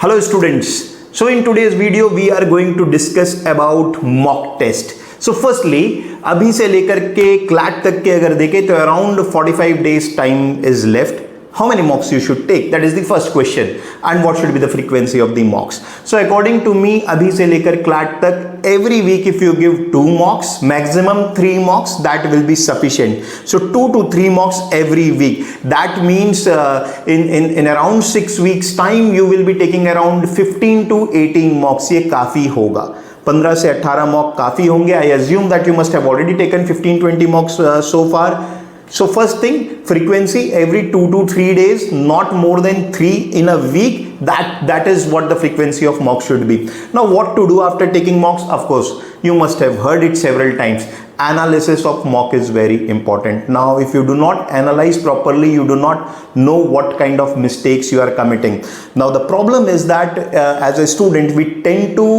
Hello students. So in today's video we are going to discuss about mock test. So firstly अभी से लेकर के CLAT तक के अगर देखें तो around 45 days time is left. How many mocks you should take? That is the first question. And what should be the frequency of the mocks? So according to me, अभी से लेकर क्लैट तक every week if you give 2 mocks, maximum 3 mocks, that will be sufficient. So 2 to 3 mocks every week. That means in around 6 weeks time you will be taking around 15 to 18 mocks. ये काफी होगा. 15 से 18 mock काफी होंगे. I assume that you must have already taken 15-20 mocks so far. So first thing, frequency every 2 to 3 days, not more than 3 in a week. That is what the frequency of mock should be. Now what to do after taking mocks? Of course, you must have heard it several times. Analysis of mock is very important. Now if you do not analyze properly, you do not know what kind of mistakes you are committing. Now the problem is that as a student, we tend to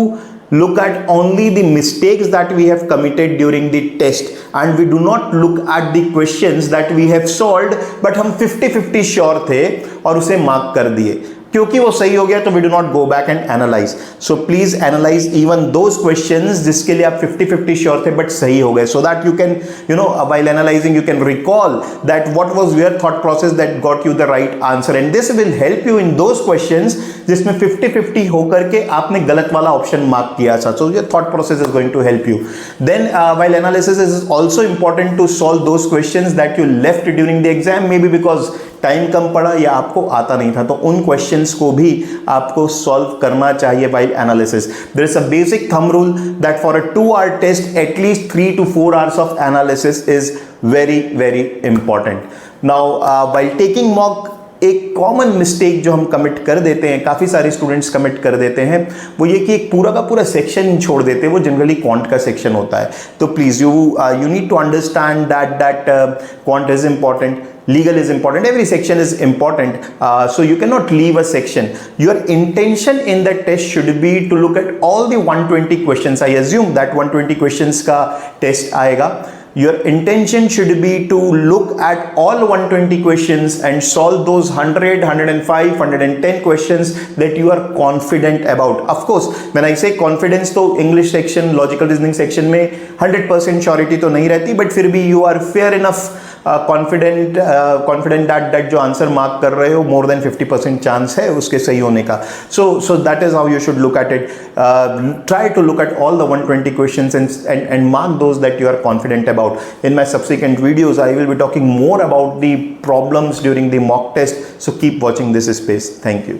look at only the mistakes that we have committed during the test and we do not look at the questions that we have solved but हम 50-50 sure थे और उसे mark कर दिए क्योंकि वो सही हो गया तो we do not go back and analyze. So please analyze even those questions जिसके लिए आप 50-50 श्योर थे but सही हो गए so that you can while analyzing you can recall that what was your thought process that got you the right answer and this will help you in those questions जिसमें 50-50 होकर के आपने गलत वाला ऑप्शन मार्क किया था. So your thought process is going to help you. Then while analysis is also important to solve those questions that you left during the exam maybe because time कम पड़ा या आपको आता नहीं था तो उन क्वेश्चंस को भी आपको सॉल्व करना चाहिए by analysis. There is a basic thumb rule that for a 2-hour test at least 3 to 4 hours of analysis is very very important. Now while taking mock एक कॉमन मिस्टेक जो हम कमिट कर देते हैं, काफ़ी सारे स्टूडेंट्स कमिट कर देते हैं, वो ये कि एक पूरा का पूरा सेक्शन ही छोड़ देते हैं. वो जनरली क्वांट का सेक्शन होता है. तो please you need to understand that quant is important, legal is important, every section is important, so you cannot leave a section. Your intention in the test should be to look at all the 120 questions. I assume that 120 questions का test आएगा. Your intention should be to look at all 120 questions and solve those 100, 105, 110 questions that you are confident about. Of course, when I say confidence, तो English section, logical reasoning section में 100% surety तो नहीं रहती, but फिर भी you are fair enough confident that जो answer mark कर रहे हो more than 50% चांस है उसके सही होने का. So that is how you should look at it. Try to look at all the 120 questions and mark those that you are confident about. In my subsequent videos, I will be talking more about the problems during the mock test. So keep watching this space. Thank you.